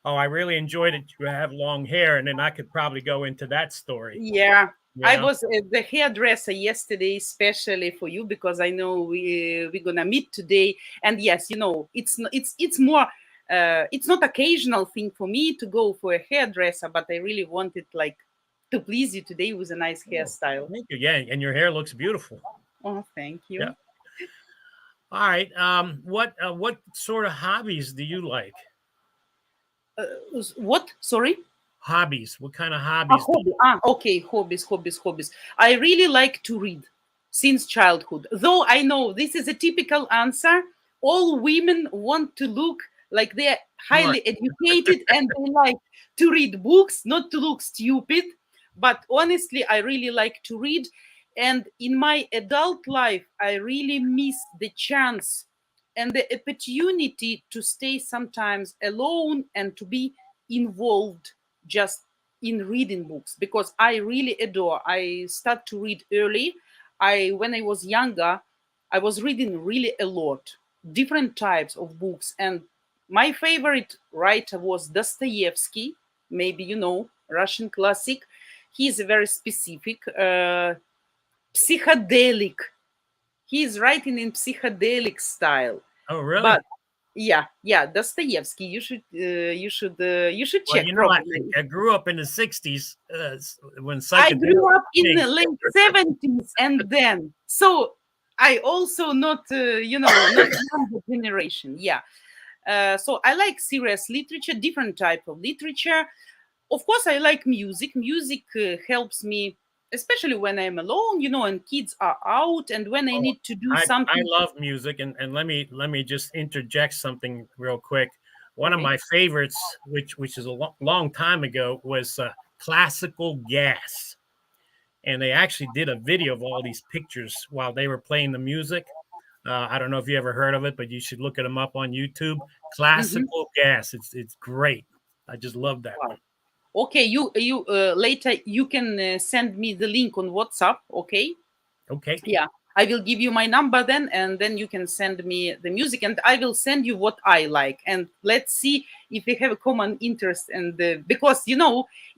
I really enjoyed it, you have long hair, and then I could probably go into that story. Yeah. I was the hairdresser yesterday, especially for you, because I know we're gonna meet today. And yes, it's more it's not occasional thing for me to go for a hairdresser, but I really wanted to please you today with a nice hairstyle. Thank you. Yeah, and your hair looks beautiful. Oh, thank you. Yeah. All right. What sort of hobbies do you like? What? Sorry? Hobbies. What kind of hobbies? Hobbies. I really like to read since childhood. Though I know this is a typical answer. All women want to look like they're highly educated and they like to read books, not to look stupid. But honestly, I really like to read. And in my adult life, I really miss the chance and the opportunity to stay sometimes alone and to be involved just in reading books, because I really adore. I start to read early. When I was younger, I was reading really a lot, different types of books. And my favorite writer was Dostoevsky, maybe Russian classic. He's a very specific, psychedelic. He's writing in psychedelic style. Oh, really? But yeah, Dostoevsky. You should check. I grew up in the 60s when I grew up in the late 70s, and then so I also not younger generation. Yeah, so I like serious literature, different type of literature. Of course, I like music. Music helps me, especially when I'm alone, and kids are out, and when I need to do something. I love music, and let me just interject something real quick. One of my favorites, which is a long time ago, was classical gas. and they actually did a video of all these pictures while they were playing the music. I don't know if you ever heard of it, but you should look them up on YouTube. Classical Gas. It's great. I just love that. Wow. Okay, you later you can send me the link on WhatsApp. Okay. Okay. Yeah, I will give you my number then, and then you can send me the music, and I will send you what I like, and let's see if we have a common interest. And because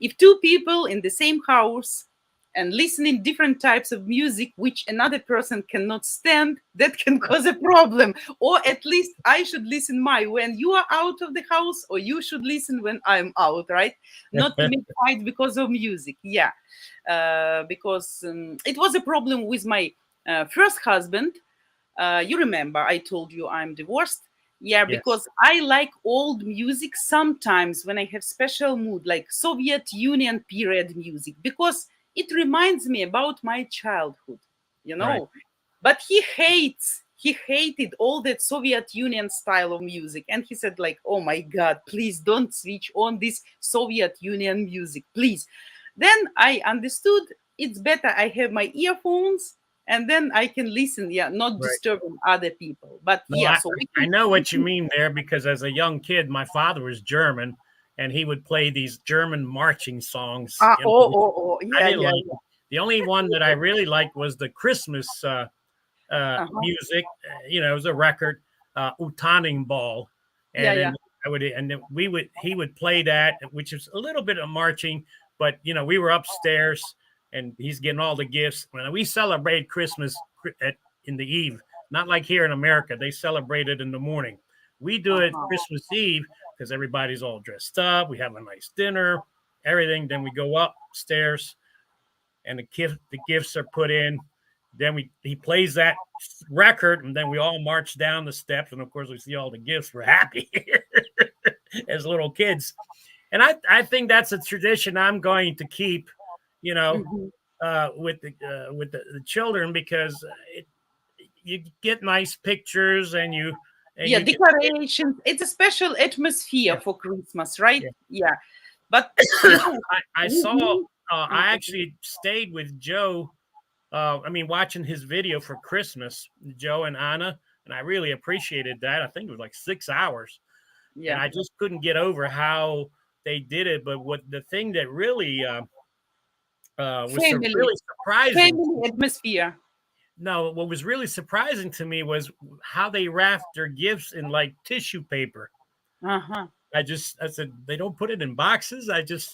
if two people in the same house and listening different types of music which another person cannot stand, that can cause a problem. Or at least I should listen when you are out of the house, or you should listen when I'm out, right? Not to make fight because of music. Yeah. Because it was a problem with my first husband. You remember I told you I'm divorced. Yeah, Yes. because I like old music sometimes when I have special mood, like Soviet Union period music, because it reminds me about my childhood, Right. But he hated all that Soviet Union style of music. And he said, like, oh my God, please don't switch on this Soviet Union music, please. Then I understood it's better I have my earphones, and then I can listen, not Right. disturbing other people. But No, yeah, I know what you mean there, because as a young kid, my father was German, and he would play these German marching songs. yeah, I yeah, didn't yeah. like it. The only one that I really liked was the Christmas music. It was a record, Utaning Ball, and Yeah, then yeah. he would play that, which is a little bit of marching, but we were upstairs, and he's getting all the gifts. When we celebrate Christmas in the eve, not like here in America, they celebrate it in the morning. We do it Christmas Eve because everybody's all dressed up. We have a nice dinner, everything. Then we go upstairs, and the gifts are put in. Then he plays that record, and then we all march down the steps, and of course we see all the gifts. We're happy as little kids, and I think that's a tradition I'm going to keep, with the children, because you get nice pictures, and you Decorations. It's a special atmosphere for Christmas, right? Yeah. But I saw. I actually stayed with Joe. Watching his video for Christmas, Joe and Anna, and I really appreciated that. I think it was like 6 hours, and I just couldn't get over how they did it. But the thing that really was really surprising, family atmosphere. No, what was really surprising to me was how they wrapped their gifts in like tissue paper. I said, they don't put it in boxes.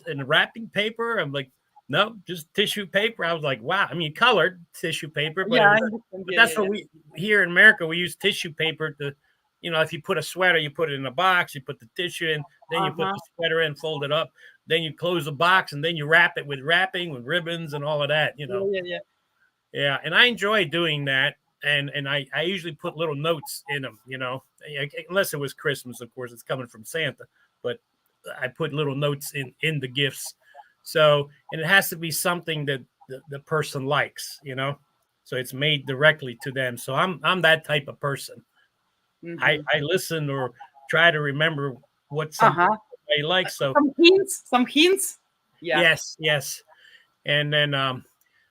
In wrapping paper. I'm like, no, just tissue paper. I was like, wow. Colored tissue paper, but, but that's what we here in America, we use tissue paper to, if you put a sweater, you put it in a box, you put the tissue in, then you put the sweater in, fold it up, then you close the box, and then you wrap it with wrapping, with ribbons and all of that, Yeah. And I enjoy doing that. And I usually put little notes in them, unless it was Christmas, of course, it's coming from Santa, but I put little notes in the gifts. So, and it has to be something that the person likes, so it's made directly to them. So I'm that type of person. I listen or try to remember what something I like. So some hints. Yeah. Yes. And then,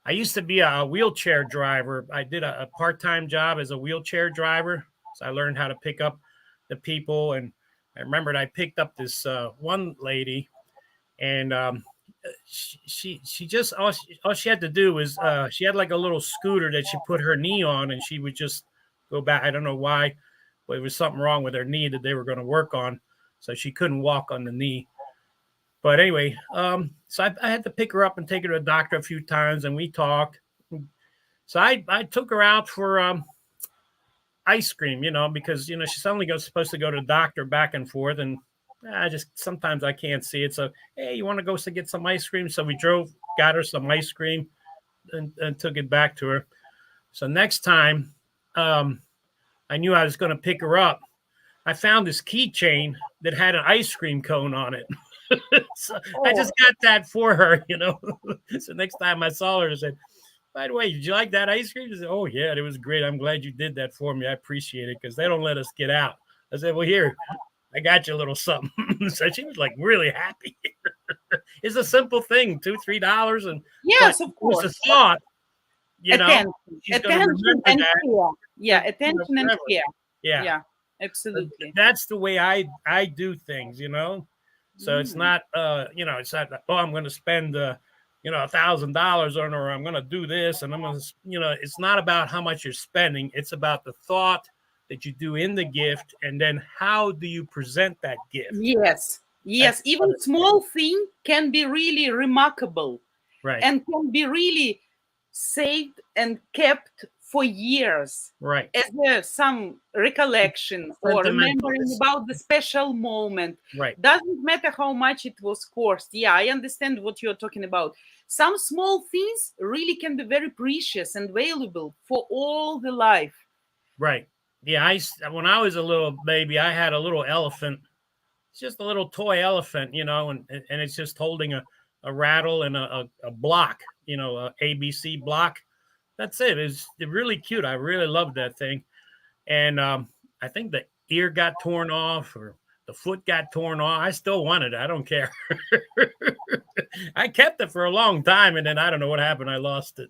I used to be a wheelchair driver. I did a part-time job as a wheelchair driver. So I learned how to pick up the people. And I remembered I picked up this one lady, and she just, all she had to do was, she had like a little scooter that she put her knee on, and she would just go back. I don't know why, but it was something wrong with her knee that they were going to work on. So she couldn't walk on the knee. But anyway, so I had to pick her up and take her to the doctor a few times, and we talked. So I took her out for ice cream, because, she's only supposed to go to the doctor back and forth. And sometimes I can't see it. So, hey, you want to go get some ice cream? So we got her some ice cream and took it back to her. So next time I knew I was going to pick her up, I found this keychain that had an ice cream cone on it. So I just got that for her, So next time I saw her, I said, by the way, did you like that ice cream? She said, oh, yeah, it was great. I'm glad you did that for me. I appreciate it, because they don't let us get out. I said, well, here, I got you a little something. So she was like really happy. It's a simple thing, $2-3, and but Yes, of it was a course. thought. You know, Attention, she's going to attention remember and that care. Yeah, for, attention and forever. care. Yeah. Yeah, absolutely. That's the way I do things, you know. So it's Mm. not it's not oh, I'm going to spend $1,000 on her, or I'm going to do this, and I'm going to it's not about how much you're spending. It's about the thought that you do in the gift, and then how do you present that gift. Yes, That's yes. Even small thing can be really remarkable right, and can be really saved and kept for years right. as some recollection or Sentimental. remembering about the special moment. Right. Doesn't matter how much it was cost. Yeah, I understand what you're talking about. Some small things really can be very precious and valuable for all the life. Right. Yeah, when I was a little baby, I had a little elephant. It's just a little toy elephant, and it's just holding a rattle and a block, a ABC block. That's it. It's really cute. I really loved that thing. And I think the ear got torn off or the foot got torn off. I still want it. I don't care. I kept it for a long time, and then I don't know what happened. I lost it.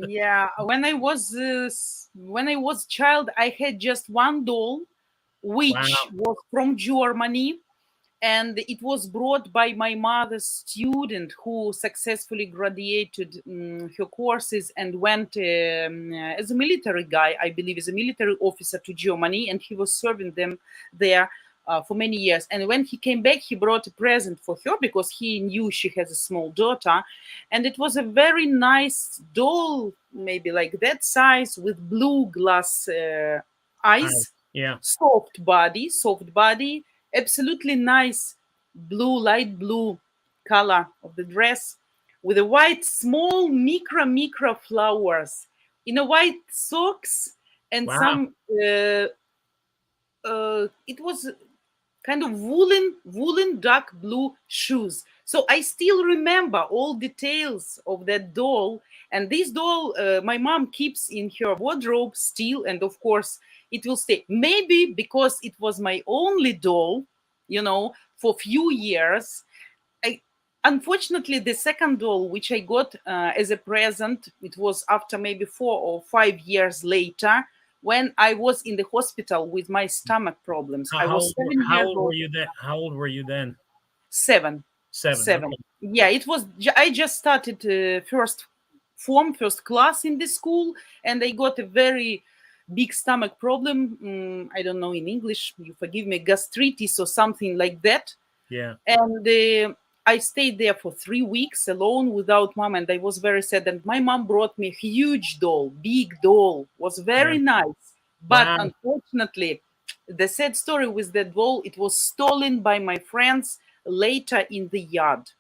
Yeah, when I was child, I had just one doll, which Wow. was from Germany, and it was brought by my mother's student who successfully graduated her courses and went as a military guy, I believe, as a military officer to Germany, and he was serving them there for many years. And when he came back, he brought a present for her because he knew she has a small daughter, and it was a very nice doll, maybe like that size, with blue glass eyes, Yeah. soft body, absolutely nice light blue color of the dress, with a white small micro flowers in a white socks, and Wow. some it was kind of woolen dark blue shoes. So I still remember all details of that doll. And this doll, my mom keeps in her wardrobe still, and of course it will stay. Maybe because it was my only doll, for few years. I Unfortunately, the second doll, which I got as a present, it was after maybe 4 or 5 years later, when I was in the hospital with my stomach problems. I was 7 years old were old. you then? How old were you then? Seven. 7. Seven. Okay. Yeah, it was. I just started first class in the school, and I got a very big stomach problem. I don't know in English. You forgive me, gastritis or something like that. Yeah. And I stayed there for 3 weeks alone without mom, and I was very sad. And my mom brought me a huge doll, big doll, was very Yeah. nice. But Wow. unfortunately, the sad story with that doll, it was stolen by my friends later in the yard.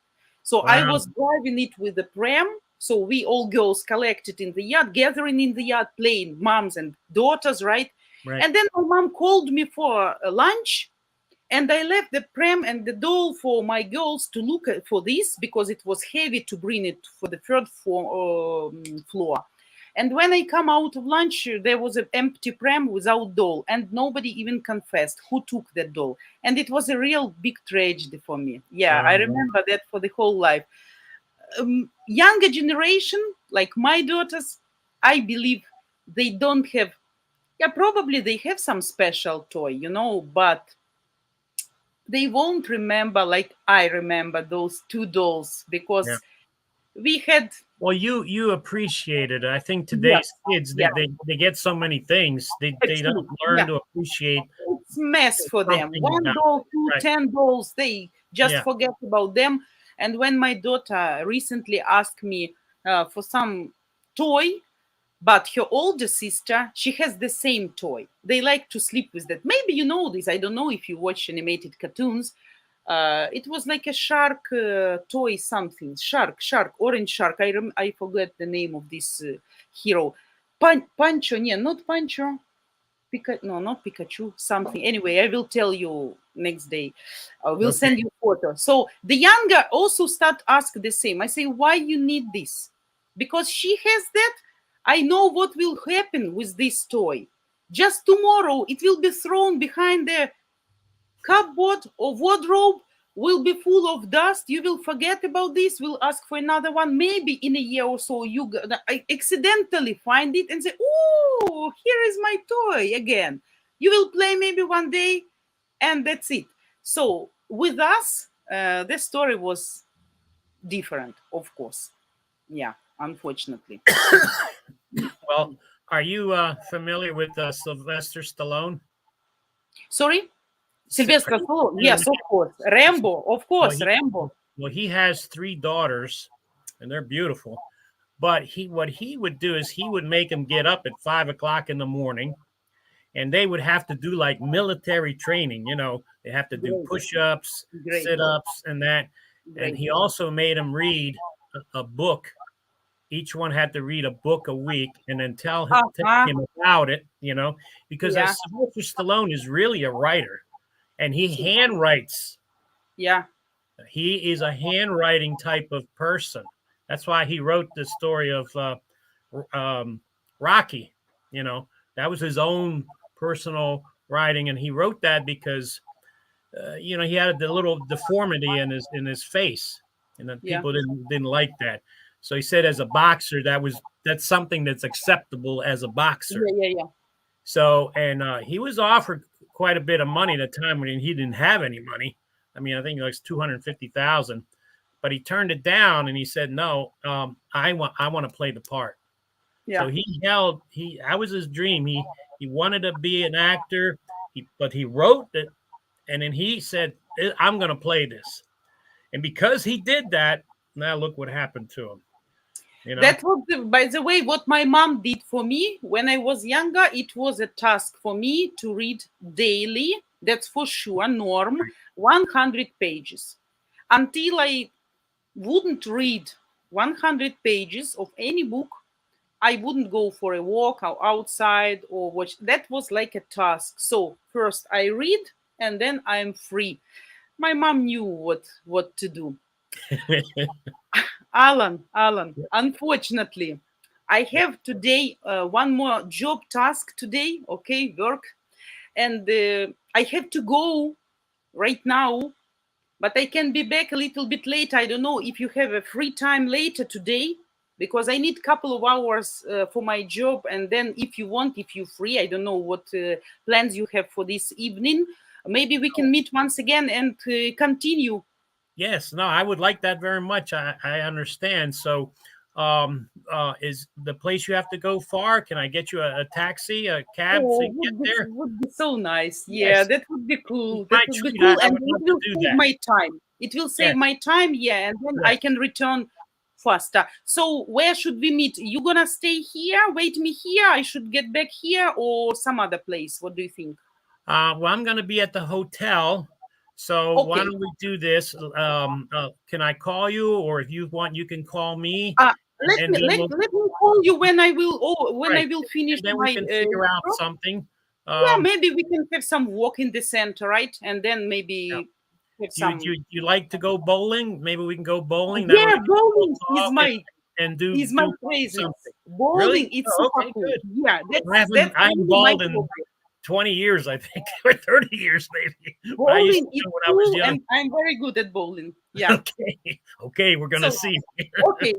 So I Wow. was driving it with the pram. So we all girls collected in the yard, gathering in the yard, playing, moms and daughters, right? Right. And then my mom called me for lunch, and I left the pram and the doll for my girls to look for this, because it was heavy to bring it for the third floor. And when I come out of lunch, there was an empty pram without doll, and nobody even confessed who took that doll. And it was a real big tragedy for me. Yeah, I Wow. remember that for the whole life. Younger generation, like my daughters, I believe they don't have, yeah, probably they have some special toy, but they won't remember like I remember those two dolls, Yeah. because we had. Well, you appreciate it. I think Yeah, today's kids, yeah, they get so many things. They don't actually, learn yeah, to appreciate it's mess for them. something One about doll, two, right. 10 dolls, they just Yeah. forget about them. And when my daughter recently asked me for some toy, but her older sister, she has the same toy. They like to sleep with that. Maybe you know this. I don't know if you watch animated cartoons. It was like a shark toy, something. Shark, orange shark. I forget the name of this hero. Pancho, yeah, not Pancho. No, not Pikachu, something. Anyway, I will tell you next day. I will Okay. send you a photo. So the younger also start ask the same. I say, why you need this? Because she has that. I know what will happen with this toy. Just tomorrow, it will be thrown behind the cupboard or wardrobe will be full of dust. You will forget about this, will ask for another one. Maybe in a year or so you accidentally find it and say, oh, here is my toy again. You will play maybe one day and that's it. So with us, the story was different, of course. Yeah, unfortunately. Well, are you familiar with Sylvester Stallone? Sorry? Sylvester Stallone? Yes, of course. Rambo, of course, Rambo. Well, he has 3 daughters, and they're beautiful. But what he would do is he would make them get up at 5 o'clock in the morning, and they would have to do like military training. You know, they have to do push-ups, sit-ups, and that. And he also made them read a book. Each one had to read a book a week, and then tell him about it. You know, because Sylvester Stallone is really a writer, and he handwrites. Yeah. He is a handwriting type of person. That's why he wrote the story of Rocky. You know, that was his own personal writing, and he wrote that because, you know, he had the little deformity in his face, and then people didn't like that. So he said, as a boxer, that's something that's acceptable as a boxer. Yeah. So, and he was offered quite a bit of money at a time when he didn't have any money. I mean, I think it was $250,000, but he turned it down and he said, "No, I want to play the part." Yeah. So that was his dream. He wanted to be an actor, but he wrote it, and then he said, "I'm going to play this." And because he did that, now look what happened to him. You know? That was, by the way, what my mom did for me when I was younger. It was a task for me to read daily. That's for sure, norm, 100 pages. Until I wouldn't read 100 pages of any book, I wouldn't go for a walk or outside or watch. That was like a task. So first I read and then I'm free. My mom knew what to do. Alan, unfortunately, I have today one more job task today, okay, work. And I have to go right now, but I can be back a little bit later. I don't know if you have a free time later today, because I need a couple of hours for my job. And then if you're free, I don't know what plans you have for this evening. Maybe we can meet once again and continue. Yes, no, I would like that very much. I understand. So is the place you have to go far? Can I get you a taxi, a cab to get there? Would be so nice. Yeah, that would be cool. That would be cool. And it will save my time. It will save my time, and then I can return faster. So where should we meet? You gonna stay here, wait me here? I should get back here or some other place? What do you think? Well, I'm gonna be at the hotel. So why don't we do this? Can I call you, or if you want, you can call me. Let me call you when I will. I will finish. And then we can figure out something. Yeah, maybe we can have some walk in the center, right? And then maybe have some. You like to go bowling? Maybe we can go bowling. Yeah, bowling is my crazy. Bowling, really? It's super cool. Good. Yeah, that's I'm bowled in 20 years, I think, or 30 years maybe. Bowling is cool, and I'm very good at bowling. Yeah. Okay, we're gonna see. Okay,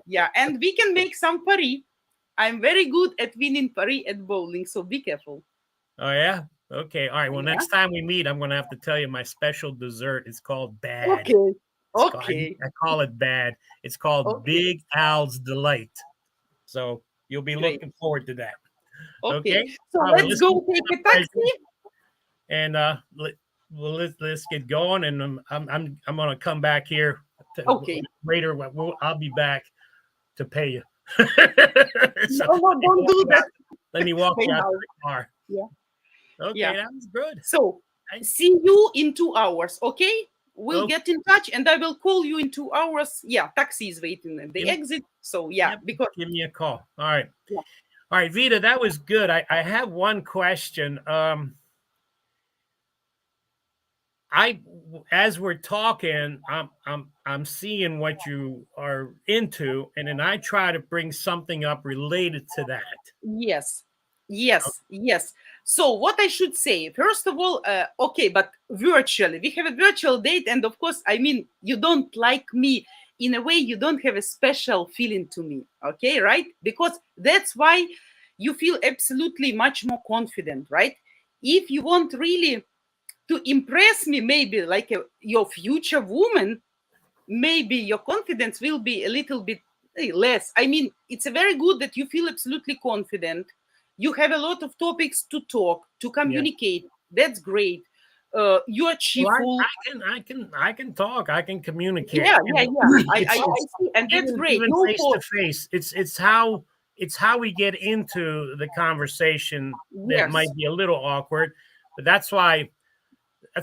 yeah, and we can make some pari. I'm very good at winning pari at bowling, so be careful. Oh yeah. Okay. All right. Well, next time we meet, I'm gonna have to tell you my special dessert. It's called bad. Okay. I call it bad. It's called Big Al's Delight. So you'll be looking forward to that. Okay. So let's go take a taxi. And let's get going. And I'm gonna come back here. Later, I'll be back to pay you. So, no, don't do that. Let me walk you out to the car. Yeah. Okay, that was good. So I see you in 2 hours. Okay. We'll get in touch, and I will call you in 2 hours. Yeah, taxi is waiting at the exit. So because give me a call. All right. Yeah. All right, Vita, that was good. I have one question. As we're talking, I'm seeing what you are into, and then I try to bring something up related to that. Yes. Yes, yes. So what I should say, first of all, okay, but virtually, we have a virtual date, and of course, I mean, you don't like me in a way, you don't have a special feeling to me, okay, right? Because that's why you feel absolutely much more confident, right? If you want really to impress me, maybe like your future woman, maybe your confidence will be a little bit less. I mean, it's a very good that you feel absolutely confident. You have a lot of topics to talk, to Yeah. communicate. That's great. You are Well, cheerful. I can talk. I can communicate. Yeah, You yeah, know, yeah. I it's see, and that's great. even No, face to face. It's how we get into the conversation that yes. might be a little awkward, but that's why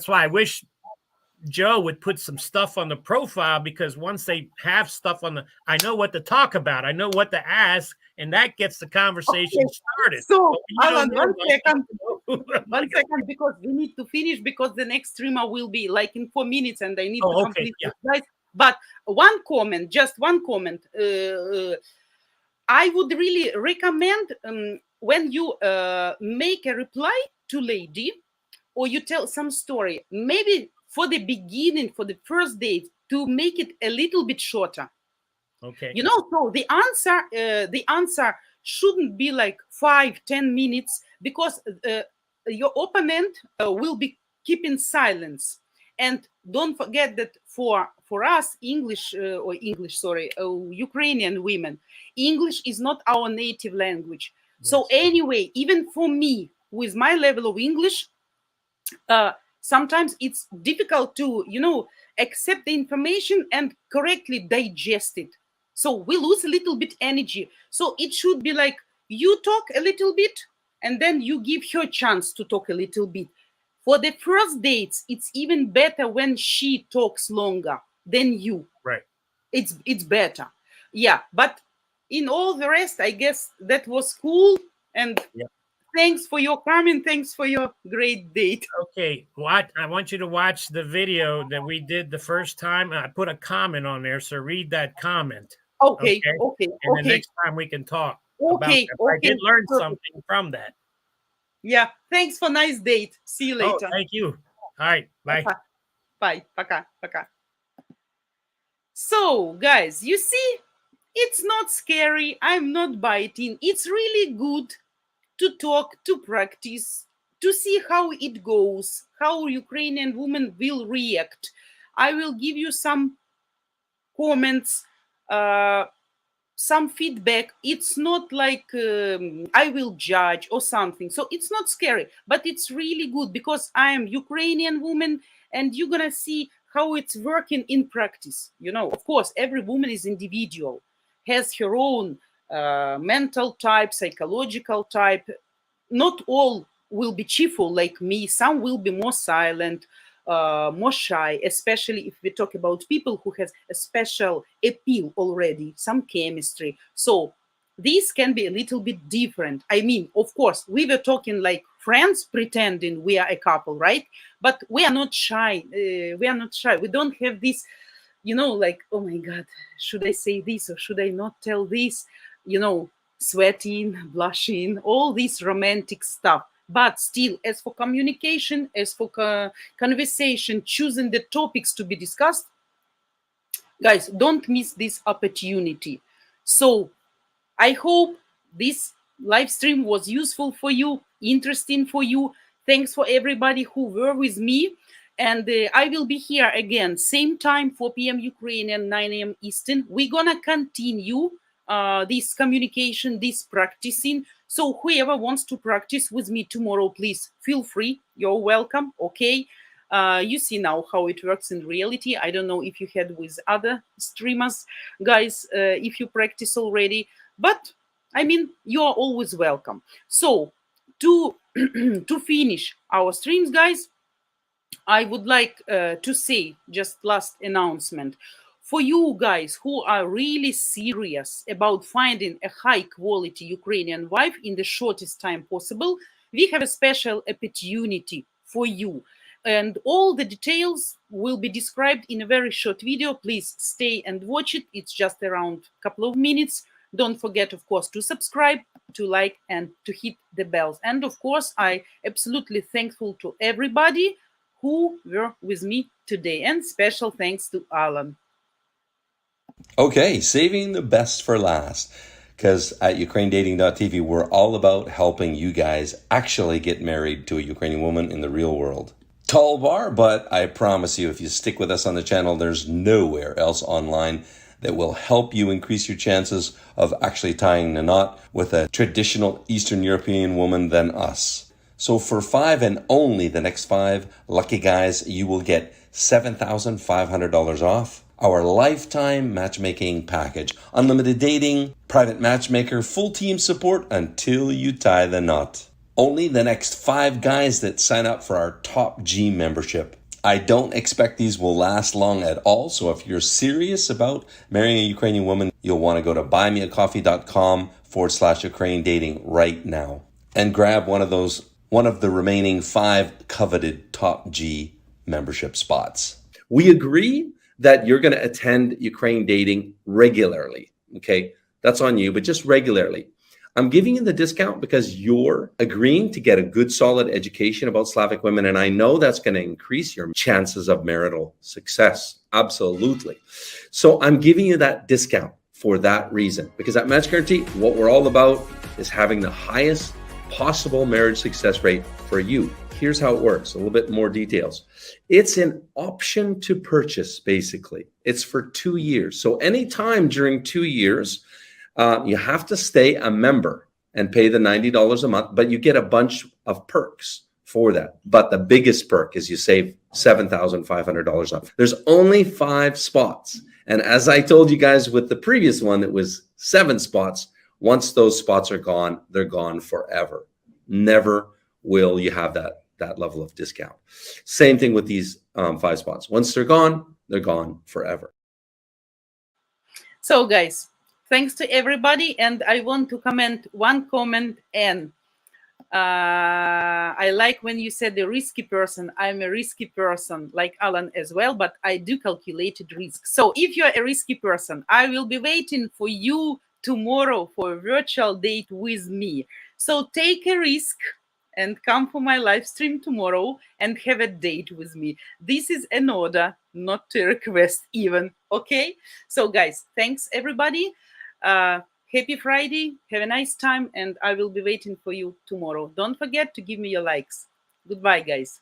I wish Joe would put some stuff on the profile, because once they have stuff on I know what to talk about. I know what to ask, and that gets the conversation Okay. started. So, But when you Alan, don't know, one second. I'm One like, second, because we need to finish, because the next streamer will be like in 4 minutes, and I need to oh, okay, complete yeah, this, guys. But one comment, just one comment. I would really recommend when you make a reply to lady, or you tell some story, maybe for the beginning, for the first date, to make it a little bit shorter. okay, You know, so the answer shouldn't be like 5-10 minutes, because your opponent will be keeping silence. And don't forget that for us English, sorry, Ukrainian women, English is not our native language. So yes, anyway, even for me, with my level of English, sometimes it's difficult to, accept the information and correctly digest it. So we lose a little bit energy. So it should be like you talk a little bit, and then you give her a chance to talk a little bit. For the first dates, it's even better when she talks longer than you. right, It's better. Yeah, but in all the rest, I guess that was cool. And yeah. thanks for your comment. Thanks for your great date. Okay, I want you to watch the video that we did the first time. I put a comment on there, so read that comment. Okay, Okay, okay, and the okay, next time we can talk about okay, that. I okay. did learn Perfect. something from that. Yeah. Thanks for nice date. See you Oh, later. thank you. All right, bye. Пока. Bye. Пока. Пока. So, guys, you see, it's not scary. I'm not biting. It's really good to talk, to practice, to see how it goes, how Ukrainian women will react. I will give you some comments, some feedback. It's not like I will judge or something. So it's not scary, but it's really good, because I am Ukrainian woman, and you're gonna see how it's working in practice. Of course, every woman is individual, has her own mental type, psychological type. Not all will be cheerful like me. Some will be more silent, more shy, especially if we talk about people who has a special appeal already, some chemistry. So these can be a little bit different. I mean, of course, we were talking like friends, pretending we are a couple, right? But we are not shy. We are not shy. We don't have this, like, oh my God, should I say this or should I not tell this? Sweating, blushing, all this romantic stuff. But still, as for communication, as for conversation, choosing the topics to be discussed, guys, don't miss this opportunity. So I hope this live stream was useful for you, interesting for you. Thanks for everybody who were with me. And I will be here again, same time, 4 p.m. Ukrainian, 9 a.m. Eastern. We're going to continue this communication, this practicing. So whoever wants to practice with me tomorrow, please feel free. You're welcome. Okay. You see now how it works in reality. I don't know if you had with other streamers, guys, if you practice already. But I mean, you are always welcome. So to to finish our streams, guys, I would like to say just last announcement. For you guys who are really serious about finding a high quality Ukrainian wife in the shortest time possible, we have a special opportunity for you. And all the details will be described in a very short video. Please stay and watch it. It's just around a couple of minutes. Don't forget, of course, to subscribe, to like, and to hit the bells. And of course, I absolutely thankful to everybody who were with me today. And special thanks to Alan. Okay, saving the best for last. Because at UkraineDating.tv, we're all about helping you guys actually get married to a Ukrainian woman in the real world. Tall bar, but I promise you, if you stick with us on the channel, there's nowhere else online that will help you increase your chances of actually tying the knot with a traditional Eastern European woman than us. So for 5 and only the next 5 lucky guys, you will get $7,500 off our lifetime matchmaking package. Unlimited dating, private matchmaker, full team support until you tie the knot. Only the next 5 guys that sign up for our Top G membership. I don't expect these will last long at all, so if you're serious about marrying a Ukrainian woman, you'll want to go to buymeacoffee.com/Ukraine dating right now and grab one of the remaining 5 coveted Top G membership spots. We agree that you're going to attend Ukraine dating regularly. Okay, that's on you, but just regularly. I'm giving you the discount because you're agreeing to get a good, solid education about Slavic women. And I know that's going to increase your chances of marital success. Absolutely. So I'm giving you that discount for that reason, because at Match Guarantee, what we're all about is having the highest possible marriage success rate for you. Here's how it works, a little bit more details. It's an option to purchase, basically. It's for 2 years. So anytime during 2 years, you have to stay a member and pay the $90 a month, but you get a bunch of perks for that. But the biggest perk is you save $7,500 off. There's only 5 spots. And as I told you guys with the previous one, it was 7 spots. Once those spots are gone, they're gone forever. Never will you have that level of discount. Same thing with these 5 spots. Once they're gone forever. So guys, thanks to everybody. And I want to comment one comment. And I like when you said a risky person. I'm a risky person, like Alan as well, but I do calculated risk. So if you're a risky person, I will be waiting for you tomorrow for a virtual date with me. So take a risk and come for my live stream tomorrow and have a date with me. This is an order, not a request even, okay? So guys, thanks everybody. Happy Friday, have a nice time, and I will be waiting for you tomorrow. Don't forget to give me your likes. Goodbye, guys.